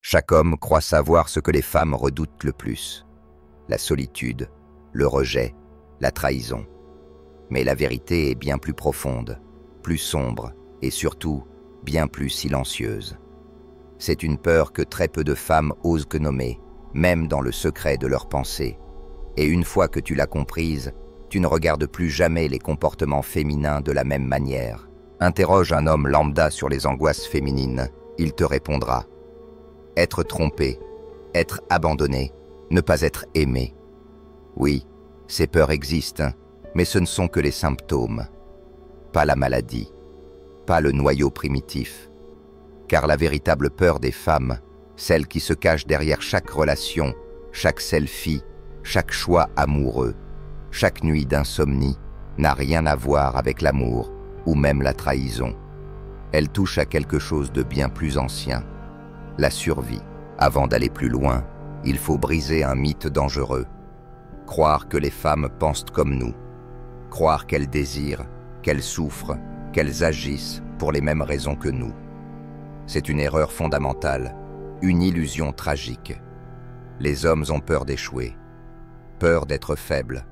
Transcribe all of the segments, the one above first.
Chaque homme croit savoir ce que les femmes redoutent le plus. La solitude, le rejet, la trahison. Mais la vérité est bien plus profonde, plus sombre et surtout bien plus silencieuse. C'est une peur que très peu de femmes osent que nommer, même dans le secret de leurs pensées. Et une fois que tu l'as comprise, tu ne regardes plus jamais les comportements féminins de la même manière. Interroge un homme lambda sur les angoisses féminines, il te répondra. Être trompé, être abandonné, ne pas être aimé. Oui, ces peurs existent, mais ce ne sont que les symptômes, pas la maladie, pas le noyau primitif. Car la véritable peur des femmes, celle qui se cache derrière chaque relation, chaque selfie, chaque choix amoureux, chaque nuit d'insomnie, n'a rien à voir avec l'amour ou même la trahison. Elle touche à quelque chose de bien plus ancien, la survie. Avant d'aller plus loin, il faut briser un mythe dangereux. Croire que les femmes pensent comme nous. Croire qu'elles désirent, qu'elles souffrent, qu'elles agissent pour les mêmes raisons que nous. C'est une erreur fondamentale, une illusion tragique. Les hommes ont peur d'échouer, peur d'être faibles,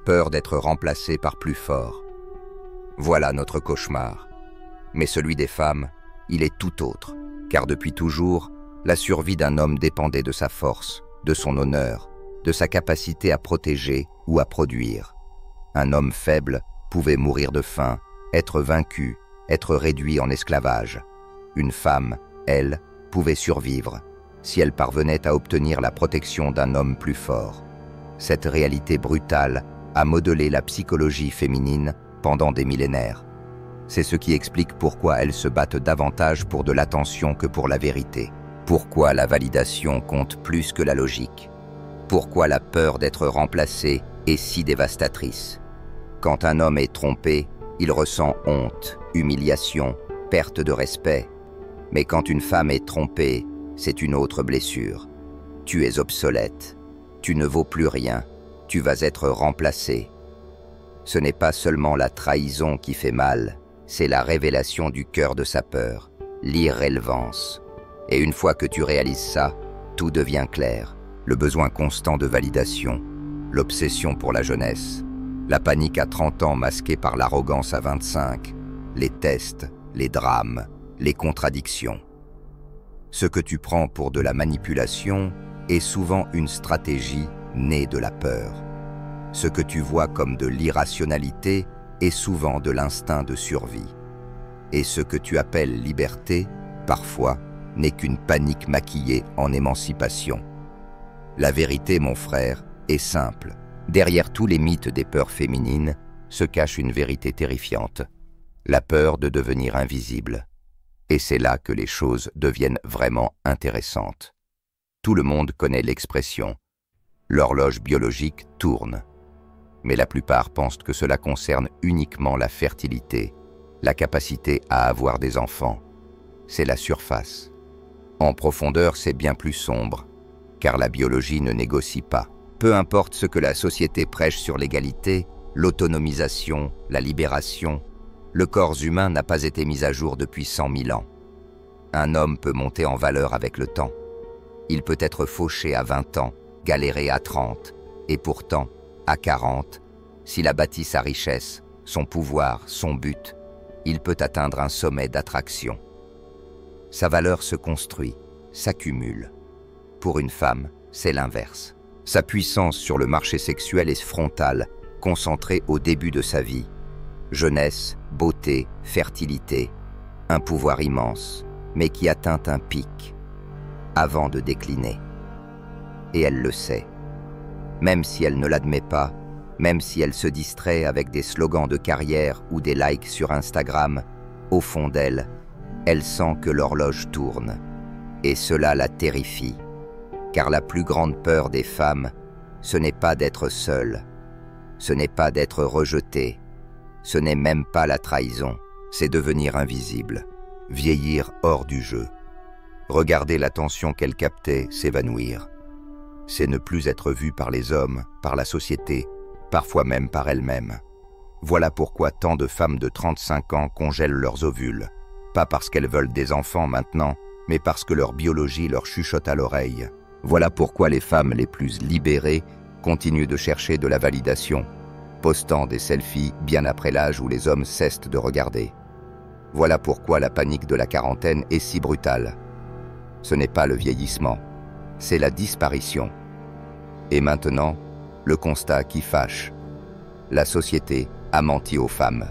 peur d'être remplacés par plus forts. Voilà notre cauchemar. Mais celui des femmes, il est tout autre, car depuis toujours, la survie d'un homme dépendait de sa force, de son honneur, de sa capacité à protéger ou à produire. Un homme faible pouvait mourir de faim, être vaincu, être réduit en esclavage. Une femme, elle, pouvait survivre si elle parvenait à obtenir la protection d'un homme plus fort. Cette réalité brutale a modelé la psychologie féminine pendant des millénaires. C'est ce qui explique pourquoi elles se battent davantage pour de l'attention que pour la vérité. Pourquoi la validation compte plus que la logique. Pourquoi la peur d'être remplacée est si dévastatrice. Quand un homme est trompé, il ressent honte, humiliation, perte de respect. Mais quand une femme est trompée, c'est une autre blessure. Tu es obsolète, tu ne vaux plus rien, tu vas être remplacé. Ce n'est pas seulement la trahison qui fait mal, c'est la révélation du cœur de sa peur, l'irrélevance. Et une fois que tu réalises ça, tout devient clair. Le besoin constant de validation, l'obsession pour la jeunesse, la panique à 30 ans masquée par l'arrogance à 25, les tests, les drames, les contradictions. Ce que tu prends pour de la manipulation est souvent une stratégie née de la peur. Ce que tu vois comme de l'irrationalité est souvent de l'instinct de survie. Et ce que tu appelles liberté, parfois, n'est qu'une panique maquillée en émancipation. La vérité, mon frère, est simple. Derrière tous les mythes des peurs féminines se cache une vérité terrifiante. La peur de devenir invisible. Et c'est là que les choses deviennent vraiment intéressantes. Tout le monde connaît l'expression « l'horloge biologique tourne ». Mais la plupart pensent que cela concerne uniquement la fertilité, la capacité à avoir des enfants. C'est la surface. En profondeur, c'est bien plus sombre, car la biologie ne négocie pas. Peu importe ce que la société prêche sur l'égalité, l'autonomisation, la libération, le corps humain n'a pas été mis à jour depuis 100 000 ans. Un homme peut monter en valeur avec le temps. Il peut être fauché à 20 ans, galéré à 30, et pourtant, à 40, s'il a bâti sa richesse, son pouvoir, son but, il peut atteindre un sommet d'attraction. Sa valeur se construit, s'accumule. Pour une femme, c'est l'inverse. Sa puissance sur le marché sexuel est frontale, concentrée au début de sa vie. Jeunesse, beauté, fertilité, un pouvoir immense, mais qui atteint un pic, avant de décliner. Et elle le sait. Même si elle ne l'admet pas, même si elle se distrait avec des slogans de carrière ou des likes sur Instagram, au fond d'elle, elle sent que l'horloge tourne. Et cela la terrifie. Car la plus grande peur des femmes, ce n'est pas d'être seule, ce n'est pas d'être rejetée, ce n'est même pas la trahison, c'est devenir invisible, vieillir hors du jeu. Regarder l'attention qu'elle captait s'évanouir. C'est ne plus être vue par les hommes, par la société, parfois même par elle-même. Voilà pourquoi tant de femmes de 35 ans congèlent leurs ovules. Pas parce qu'elles veulent des enfants maintenant, mais parce que leur biologie leur chuchote à l'oreille. Voilà pourquoi les femmes les plus libérées continuent de chercher de la validation, postant des selfies bien après l'âge où les hommes cessent de regarder. Voilà pourquoi la panique de la quarantaine est si brutale. Ce n'est pas le vieillissement, c'est la disparition. Et maintenant, le constat qui fâche. La société a menti aux femmes.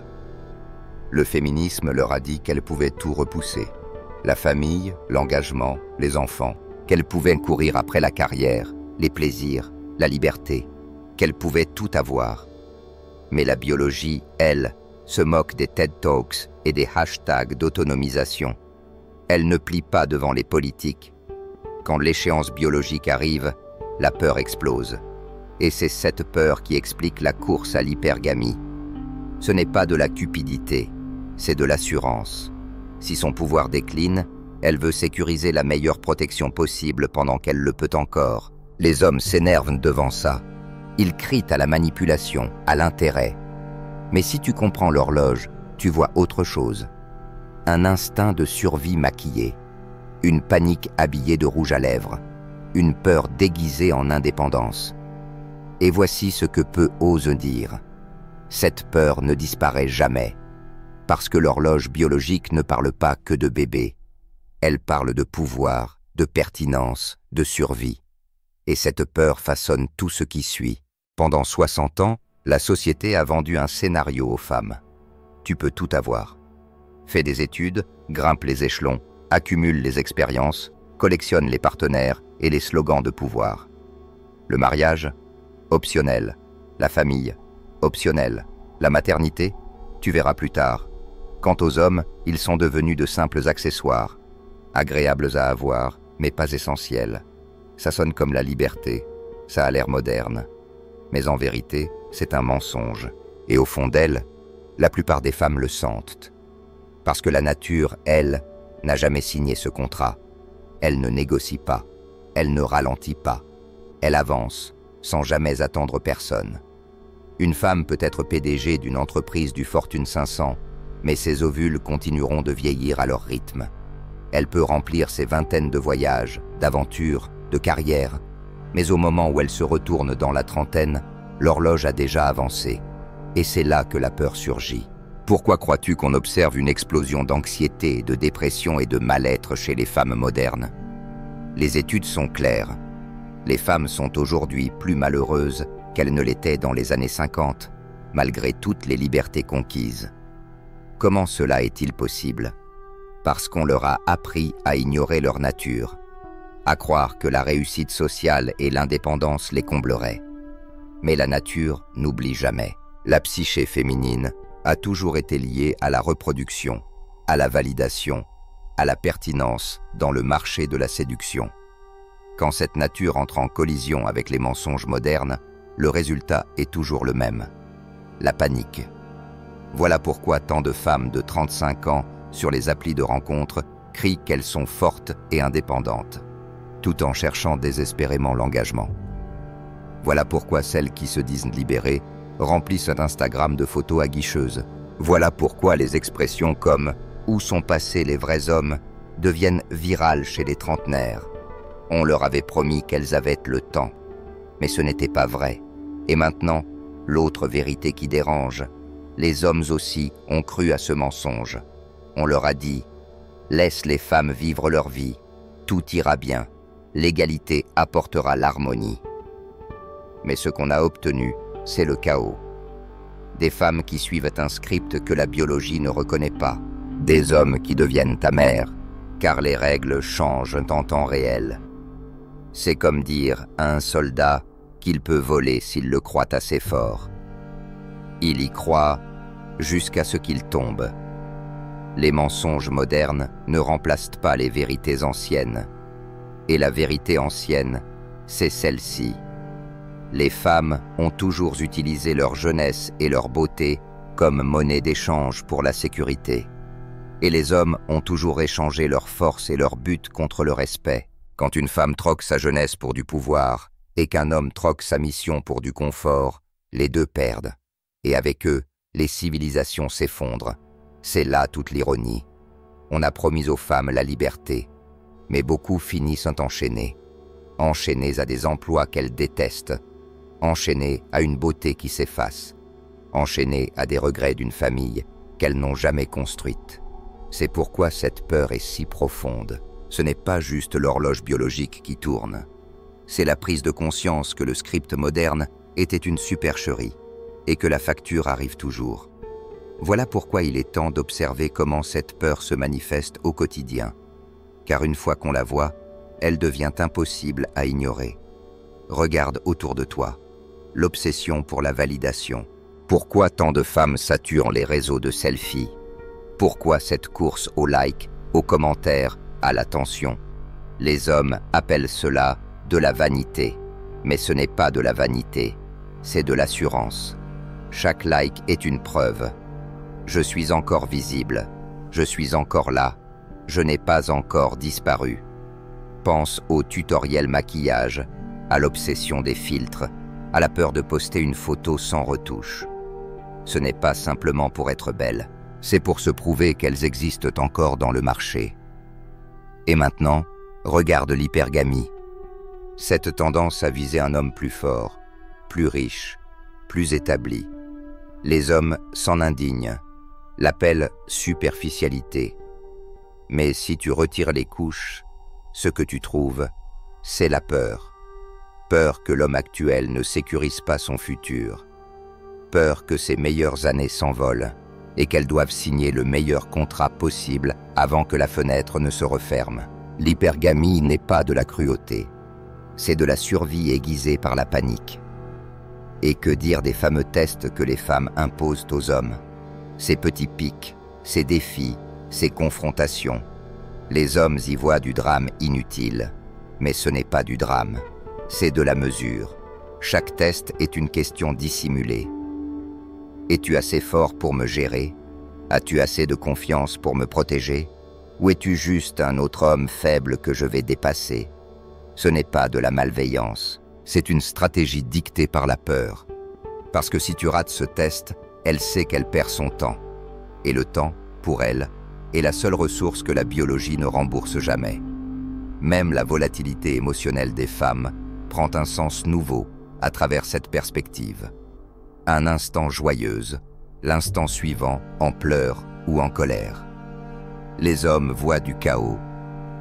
Le féminisme leur a dit qu'elles pouvaient tout repousser. La famille, l'engagement, les enfants, qu'elles pouvaient courir après la carrière, les plaisirs, la liberté, qu'elles pouvaient tout avoir. Mais la biologie, elle, se moque des TED Talks et des hashtags d'autonomisation. Elle ne plie pas devant les politiques. Quand l'échéance biologique arrive, la peur explose. Et c'est cette peur qui explique la course à l'hypergamie. Ce n'est pas de la cupidité, c'est de l'assurance. Si son pouvoir décline, elle veut sécuriser la meilleure protection possible pendant qu'elle le peut encore. Les hommes s'énervent devant ça. Ils crient à la manipulation, à l'intérêt. Mais si tu comprends l'horloge, tu vois autre chose. Un instinct de survie maquillé, une panique habillée de rouge à lèvres, une peur déguisée en indépendance. Et voici ce que peu osent dire. Cette peur ne disparaît jamais, parce que l'horloge biologique ne parle pas que de bébé. Elle parle de pouvoir, de pertinence, de survie. Et cette peur façonne tout ce qui suit. Pendant 60 ans, la société a vendu un scénario aux femmes. Tu peux tout avoir. Fais des études, grimpe les échelons, accumule les expériences, collectionne les partenaires et les slogans de pouvoir. Le mariage, optionnel. La famille, optionnel. La maternité, tu verras plus tard. Quant aux hommes, ils sont devenus de simples accessoires, agréables à avoir, mais pas essentiels. Ça sonne comme la liberté, ça a l'air moderne. Mais en vérité, c'est un mensonge. Et au fond d'elle, la plupart des femmes le sentent. Parce que la nature, elle, n'a jamais signé ce contrat. Elle ne négocie pas, elle ne ralentit pas. Elle avance, sans jamais attendre personne. Une femme peut être PDG d'une entreprise du Fortune 500, mais ses ovules continueront de vieillir à leur rythme. Elle peut remplir ses vingtaines de voyages, d'aventures, de carrières, mais au moment où elle se retourne dans la trentaine, l'horloge a déjà avancé. Et c'est là que la peur surgit. Pourquoi crois-tu qu'on observe une explosion d'anxiété, de dépression et de mal-être chez les femmes modernes? Les études sont claires. Les femmes sont aujourd'hui plus malheureuses qu'elles ne l'étaient dans les années 50, malgré toutes les libertés conquises. Comment cela est-il possible? Parce qu'on leur a appris à ignorer leur nature, à croire que la réussite sociale et l'indépendance les combleraient. Mais la nature n'oublie jamais. La psyché féminine a toujours été liée à la reproduction, à la validation, à la pertinence dans le marché de la séduction. Quand cette nature entre en collision avec les mensonges modernes, le résultat est toujours le même. La panique. Voilà pourquoi tant de femmes de 35 ans sur les applis de rencontres crient qu'elles sont fortes et indépendantes, tout en cherchant désespérément l'engagement. Voilà pourquoi celles qui se disent libérées remplissent un Instagram de photos aguicheuses. Voilà pourquoi les expressions comme « où sont passés les vrais hommes » deviennent virales chez les trentenaires. On leur avait promis qu'elles avaient le temps, mais ce n'était pas vrai. Et maintenant, l'autre vérité qui dérange, les hommes aussi ont cru à ce mensonge. On leur a dit « laisse les femmes vivre leur vie, tout ira bien, l'égalité apportera l'harmonie ». Mais ce qu'on a obtenu, c'est le chaos. Des femmes qui suivent un script que la biologie ne reconnaît pas. Des hommes qui deviennent ta mère, car les règles changent en temps réel. C'est comme dire à un soldat qu'il peut voler s'il le croit assez fort. Il y croit jusqu'à ce qu'il tombe. Les mensonges modernes ne remplacent pas les vérités anciennes. Et la vérité ancienne, c'est celle-ci. Les femmes ont toujours utilisé leur jeunesse et leur beauté comme monnaie d'échange pour la sécurité. Et les hommes ont toujours échangé leur force et leur but contre le respect. Quand une femme troque sa jeunesse pour du pouvoir et qu'un homme troque sa mission pour du confort, les deux perdent. Et avec eux, les civilisations s'effondrent. C'est là toute l'ironie. On a promis aux femmes la liberté, Mais beaucoup finissent enchaînés, enchaînés à des emplois qu'elles détestent, enchaînés à une beauté qui s'efface, enchaînés à des regrets d'une famille qu'elles n'ont jamais construite. C'est pourquoi cette peur est si profonde. Ce n'est pas juste l'horloge biologique qui tourne. C'est la prise de conscience que le script moderne était une supercherie et que la facture arrive toujours. Voilà pourquoi il est temps d'observer comment cette peur se manifeste au quotidien. Car une fois qu'on la voit, elle devient impossible à ignorer. Regarde autour de toi. L'obsession pour la validation. Pourquoi tant de femmes saturent les réseaux de selfies? Pourquoi cette course aux likes, aux commentaires, à l'attention? Les hommes appellent cela de la vanité. Mais ce n'est pas de la vanité, c'est de l'assurance. Chaque like est une preuve. Je suis encore visible. Je suis encore là. Je n'ai pas encore disparu. Pense au tutoriel maquillage, à l'obsession des filtres, à la peur de poster une photo sans retouche. Ce n'est pas simplement pour être belle, c'est pour se prouver qu'elles existent encore dans le marché. Et maintenant, regarde l'hypergamie. Cette tendance à viser un homme plus fort, plus riche, plus établi. Les hommes s'en indignent, l'appellent superficialité. Mais si tu retires les couches, ce que tu trouves, c'est la peur. Peur que l'homme actuel ne sécurise pas son futur. Peur que ses meilleures années s'envolent et qu'elles doivent signer le meilleur contrat possible avant que la fenêtre ne se referme. L'hypergamie n'est pas de la cruauté. C'est de la survie aiguisée par la panique. Et que dire des fameux tests que les femmes imposent aux hommes? Ces petits pics, ces défis, ces confrontations. Les hommes y voient du drame inutile, mais ce n'est pas du drame, c'est de la mesure. Chaque test est une question dissimulée. Es-tu assez fort pour me gérer? As-tu assez de confiance pour me protéger? Ou es-tu juste un autre homme faible que je vais dépasser? Ce n'est pas de la malveillance, c'est une stratégie dictée par la peur. Parce que si tu rates ce test, elle sait qu'elle perd son temps. Et le temps, pour elle, est la seule ressource que la biologie ne rembourse jamais. Même la volatilité émotionnelle des femmes prend un sens nouveau à travers cette perspective. Un instant joyeuse, l'instant suivant en pleurs ou en colère. Les hommes voient du chaos.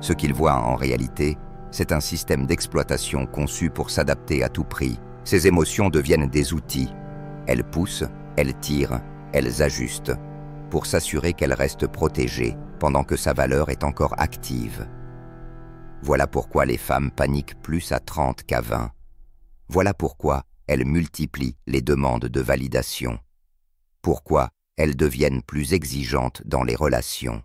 Ce qu'ils voient en réalité, c'est un système d'exploitation conçu pour s'adapter à tout prix. Ces émotions deviennent des outils. Elles poussent, elles tirent, elles ajustent, pour s'assurer qu'elle reste protégée pendant que sa valeur est encore active. Voilà pourquoi les femmes paniquent plus à 30 qu'à 20. Voilà pourquoi elles multiplient les demandes de validation. Pourquoi elles deviennent plus exigeantes dans les relations.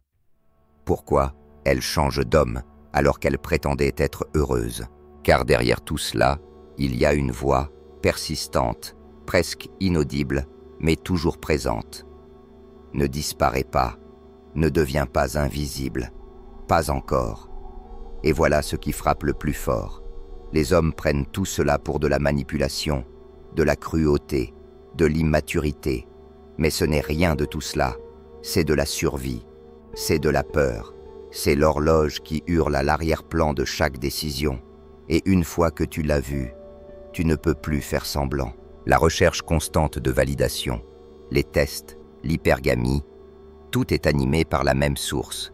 Pourquoi elles changent d'homme alors qu'elles prétendaient être heureuses. Car derrière tout cela, il y a une voix persistante, presque inaudible, mais toujours présente. Ne disparais pas, ne deviens pas invisible, pas encore. Et voilà ce qui frappe le plus fort. Les hommes prennent tout cela pour de la manipulation, de la cruauté, de l'immaturité. Mais ce n'est rien de tout cela, c'est de la survie, c'est de la peur, c'est l'horloge qui hurle à l'arrière-plan de chaque décision. Et une fois que tu l'as vue, tu ne peux plus faire semblant. La recherche constante de validation, les tests, l'hypergamie, tout est animé par la même source,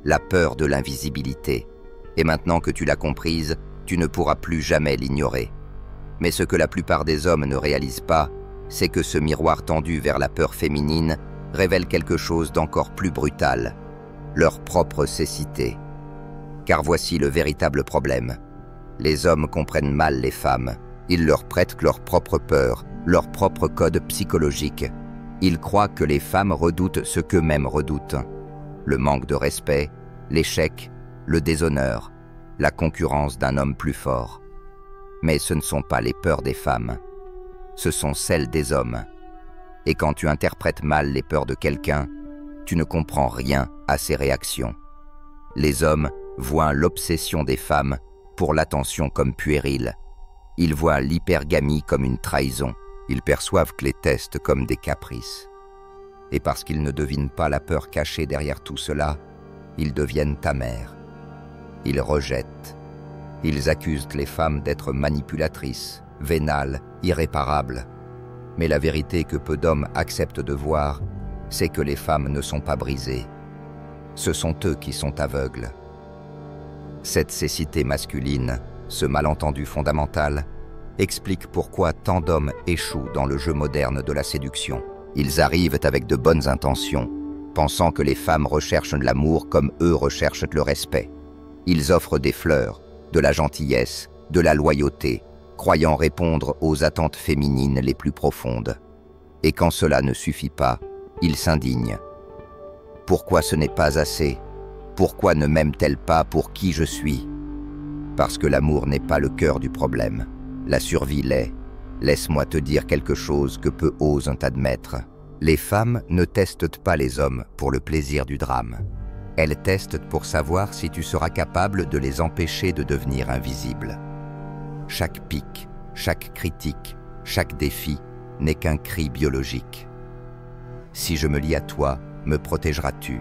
la peur de l'invisibilité. Et maintenant que tu l'as comprise, tu ne pourras plus jamais l'ignorer. Mais ce que la plupart des hommes ne réalisent pas, c'est que ce miroir tendu vers la peur féminine révèle quelque chose d'encore plus brutal, leur propre cécité. Car voici le véritable problème. Les hommes comprennent mal les femmes. Ils leur prêtent leur propre peur, leur propre code psychologique. Ils croient que les femmes redoutent ce qu'eux-mêmes redoutent. Le manque de respect, l'échec, le déshonneur, la concurrence d'un homme plus fort. Mais ce ne sont pas les peurs des femmes, ce sont celles des hommes. Et quand tu interprètes mal les peurs de quelqu'un, tu ne comprends rien à ses réactions. Les hommes voient l'obsession des femmes pour l'attention comme puérile. Ils voient l'hypergamie comme une trahison. Ils perçoivent que les tests comme des caprices. Et parce qu'ils ne devinent pas la peur cachée derrière tout cela, ils deviennent amers. Ils rejettent. Ils accusent les femmes d'être manipulatrices, vénales, irréparables. Mais la vérité que peu d'hommes acceptent de voir, c'est que les femmes ne sont pas brisées. Ce sont eux qui sont aveugles. Cette cécité masculine, ce malentendu fondamental, explique pourquoi tant d'hommes échouent dans le jeu moderne de la séduction. Ils arrivent avec de bonnes intentions, pensant que les femmes recherchent l'amour comme eux recherchent le respect. Ils offrent des fleurs, de la gentillesse, de la loyauté, croyant répondre aux attentes féminines les plus profondes. Et quand cela ne suffit pas, ils s'indignent. Pourquoi ce n'est pas assez? Pourquoi ne m'aime-t-elle pas pour qui je suis? Parce que l'amour n'est pas le cœur du problème. La survie l'est. Laisse-moi te dire quelque chose que peu osent admettre. Les femmes ne testent pas les hommes pour le plaisir du drame. Elles testent pour savoir si tu seras capable de les empêcher de devenir invisibles. Chaque pic, chaque critique, chaque défi n'est qu'un cri biologique. Si je me lie à toi, me protégeras-tu?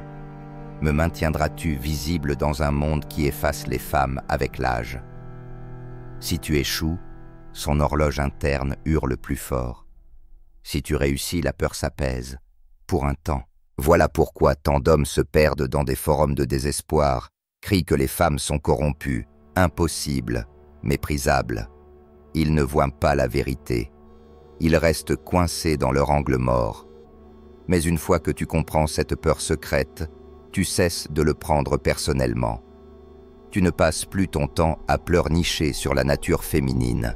Me maintiendras-tu visible dans un monde qui efface les femmes avec l'âge? Si tu échoues, son horloge interne hurle plus fort. Si tu réussis, la peur s'apaise, pour un temps. Voilà pourquoi tant d'hommes se perdent dans des forums de désespoir, crient que les femmes sont corrompues, impossibles, méprisables. Ils ne voient pas la vérité. Ils restent coincés dans leur angle mort. Mais une fois que tu comprends cette peur secrète, tu cesses de le prendre personnellement. Tu ne passes plus ton temps à pleurnicher sur la nature féminine.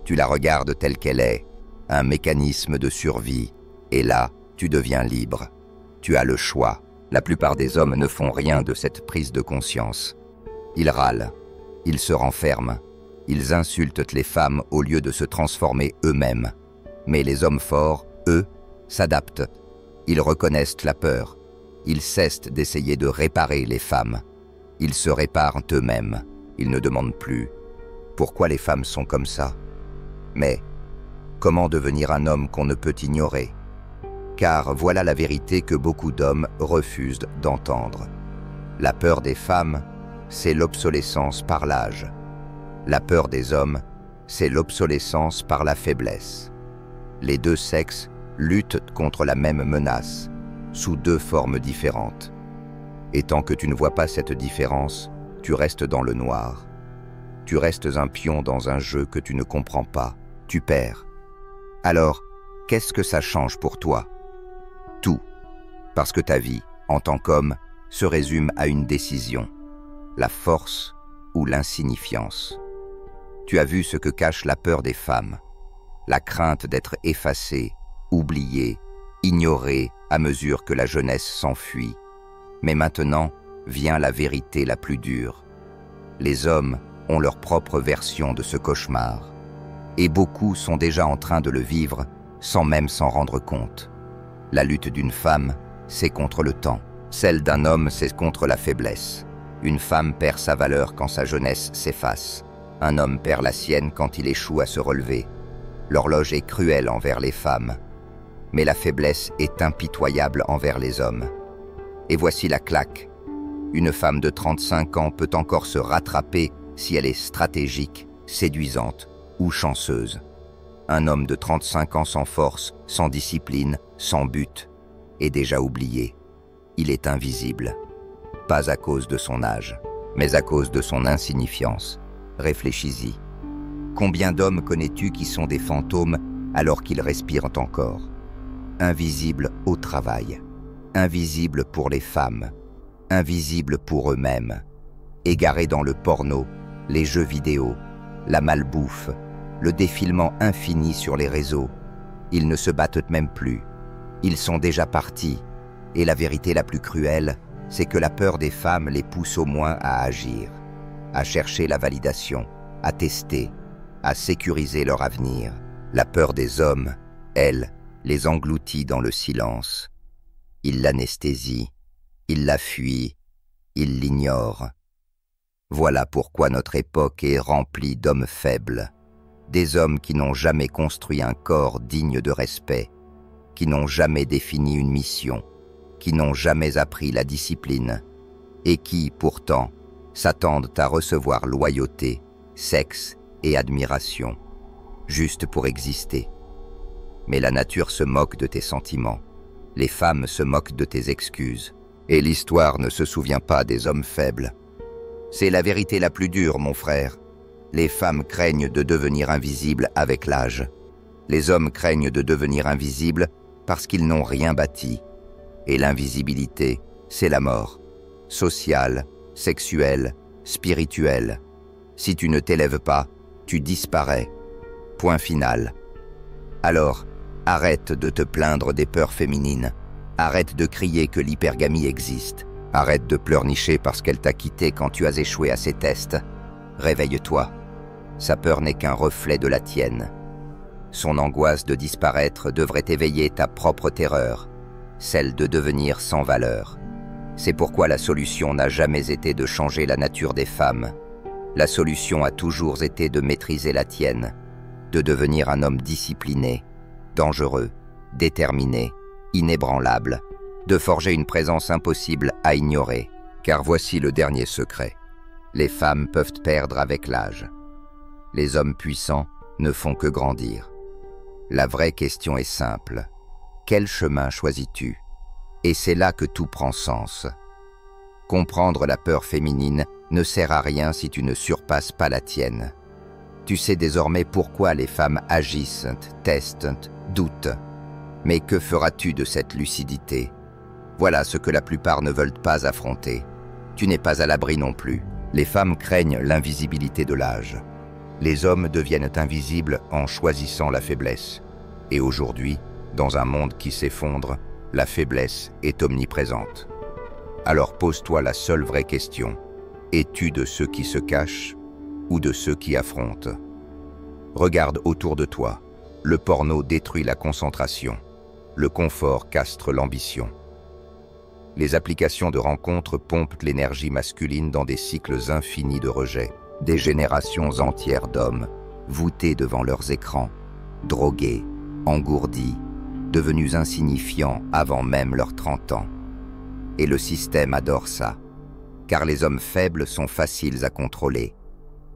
Tu la regardes telle qu'elle est, un mécanisme de survie, et là, tu deviens libre. Tu as le choix. La plupart des hommes ne font rien de cette prise de conscience. Ils râlent, ils se renferment, ils insultent les femmes au lieu de se transformer eux-mêmes. Mais les hommes forts, eux, s'adaptent. Ils reconnaissent la peur. Ils cessent d'essayer de réparer les femmes. Ils se réparent eux-mêmes. Ils ne demandent plus pourquoi les femmes sont comme ça. Mais comment devenir un homme qu'on ne peut ignorer? Car voilà la vérité que beaucoup d'hommes refusent d'entendre. La peur des femmes, c'est l'obsolescence par l'âge. La peur des hommes, c'est l'obsolescence par la faiblesse. Les deux sexes luttent contre la même menace, sous deux formes différentes. Et tant que tu ne vois pas cette différence, tu restes dans le noir. Tu restes un pion dans un jeu que tu ne comprends pas. Tu perds. Alors, qu'est-ce que ça change pour toi? Tout. Parce que ta vie, en tant qu'homme, se résume à une décision. La force ou l'insignifiance. Tu as vu ce que cache la peur des femmes. La crainte d'être effacée, oubliée, ignorée à mesure que la jeunesse s'enfuit. Mais maintenant vient la vérité la plus dure. Les hommes ont leur propre version de ce cauchemar. Et beaucoup sont déjà en train de le vivre sans même s'en rendre compte. La lutte d'une femme, c'est contre le temps. Celle d'un homme, c'est contre la faiblesse. Une femme perd sa valeur quand sa jeunesse s'efface. Un homme perd la sienne quand il échoue à se relever. L'horloge est cruelle envers les femmes. Mais la faiblesse est impitoyable envers les hommes. Et voici la claque. Une femme de 35 ans peut encore se rattraper si elle est stratégique, séduisante ou chanceuse. Un homme de 35 ans sans force, sans discipline, sans but, est déjà oublié. Il est invisible. Pas à cause de son âge, mais à cause de son insignifiance. Réfléchis-y. Combien d'hommes connais-tu qui sont des fantômes alors qu'ils respirent encore? Invisibles au travail, invisibles pour les femmes, invisibles pour eux-mêmes, égarés dans le porno, les jeux vidéo, la malbouffe, le défilement infini sur les réseaux. Ils ne se battent même plus. Ils sont déjà partis. Et la vérité la plus cruelle, c'est que la peur des femmes les pousse au moins à agir, à chercher la validation, à tester, à sécuriser leur avenir. La peur des hommes, elle, les engloutit dans le silence. Ils l'aneस्थésient, ils la fuient, ils l'ignorent. Voilà pourquoi notre époque est remplie d'hommes faibles, des hommes qui n'ont jamais construit un corps digne de respect, qui n'ont jamais défini une mission, qui n'ont jamais appris la discipline, et qui, pourtant, s'attendent à recevoir loyauté, sexe et admiration, juste pour exister. Mais la nature se moque de tes sentiments, les femmes se moquent de tes excuses, et l'histoire ne se souvient pas des hommes faibles. C'est la vérité la plus dure, mon frère. Les femmes craignent de devenir invisibles avec l'âge. Les hommes craignent de devenir invisibles parce qu'ils n'ont rien bâti. Et l'invisibilité, c'est la mort. Sociale, sexuelle, spirituelle. Si tu ne t'élèves pas, tu disparais. Point final. Alors, arrête de te plaindre des peurs féminines. Arrête de crier que l'hypergamie existe. Arrête de pleurnicher parce qu'elle t'a quitté quand tu as échoué à ses tests. Réveille-toi. Sa peur n'est qu'un reflet de la tienne. Son angoisse de disparaître devrait éveiller ta propre terreur, celle de devenir sans valeur. C'est pourquoi la solution n'a jamais été de changer la nature des femmes. La solution a toujours été de maîtriser la tienne, de devenir un homme discipliné, dangereux, déterminé, inébranlable, de forger une présence impossible à ignorer. Car voici le dernier secret. Les femmes peuvent perdre avec l'âge. Les hommes puissants ne font que grandir. La vraie question est simple. Quel chemin choisis-tu? Et c'est là que tout prend sens. Comprendre la peur féminine ne sert à rien si tu ne surpasses pas la tienne. Tu sais désormais pourquoi les femmes agissent, testent, doutent. Mais que feras-tu de cette lucidité? Voilà ce que la plupart ne veulent pas affronter. Tu n'es pas à l'abri non plus. Les femmes craignent l'invisibilité de l'âge. Les hommes deviennent invisibles en choisissant la faiblesse. Et aujourd'hui, dans un monde qui s'effondre, la faiblesse est omniprésente. Alors pose-toi la seule vraie question. Es-tu de ceux qui se cachent ou de ceux qui affrontent? Regarde autour de toi. Le porno détruit la concentration. Le confort castre l'ambition. Les applications de rencontres pompent l'énergie masculine dans des cycles infinis de rejet. Des générations entières d'hommes, voûtés devant leurs écrans, drogués, engourdis, devenus insignifiants avant même leurs 30 ans. Et le système adore ça, car les hommes faibles sont faciles à contrôler.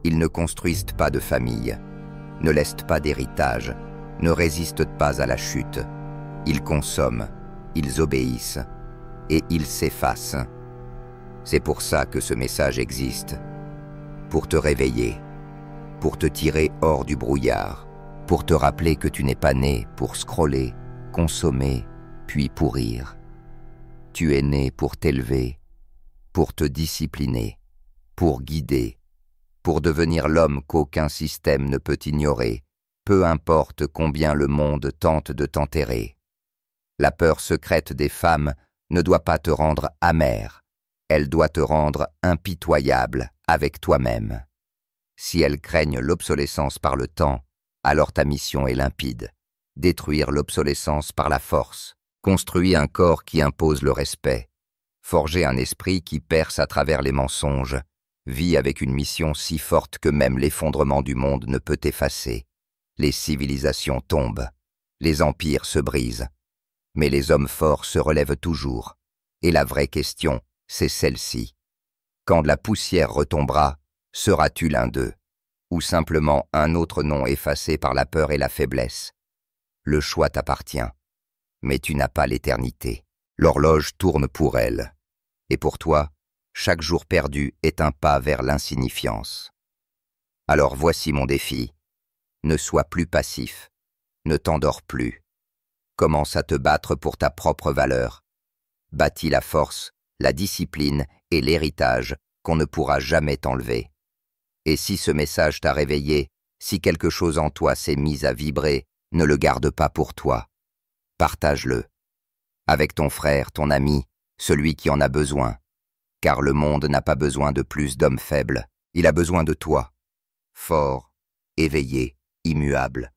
Ils ne construisent pas de famille, ne laissent pas d'héritage, ne résistent pas à la chute. Ils consomment, ils obéissent, et ils s'effacent. C'est pour ça que ce message existe. Pour te réveiller, pour te tirer hors du brouillard, pour te rappeler que tu n'es pas né pour scroller, consommer, puis pourrir. Tu es né pour t'élever, pour te discipliner, pour guider, pour devenir l'homme qu'aucun système ne peut ignorer, peu importe combien le monde tente de t'enterrer. La peur secrète des femmes ne doit pas te rendre amer, elle doit te rendre impitoyable avec toi-même. Si elles craignent l'obsolescence par le temps, alors ta mission est limpide. Détruire l'obsolescence par la force. Construis un corps qui impose le respect. Forger un esprit qui perce à travers les mensonges. Vis avec une mission si forte que même l'effondrement du monde ne peut effacer. Les civilisations tombent. Les empires se brisent. Mais les hommes forts se relèvent toujours. Et la vraie question, c'est celle-ci. Quand la poussière retombera, seras-tu l'un d'eux? Ou simplement un autre nom effacé par la peur et la faiblesse? Le choix t'appartient. Mais tu n'as pas l'éternité. L'horloge tourne pour elle. Et pour toi, chaque jour perdu est un pas vers l'insignifiance. Alors voici mon défi. Ne sois plus passif. Ne t'endors plus. Commence à te battre pour ta propre valeur. Bâtis la force, la discipline et l'héritage qu'on ne pourra jamais t'enlever. Et si ce message t'a réveillé, si quelque chose en toi s'est mis à vibrer, ne le garde pas pour toi. Partage-le. Avec ton frère, ton ami, celui qui en a besoin. Car le monde n'a pas besoin de plus d'hommes faibles. Il a besoin de toi. Fort, éveillé, immuable.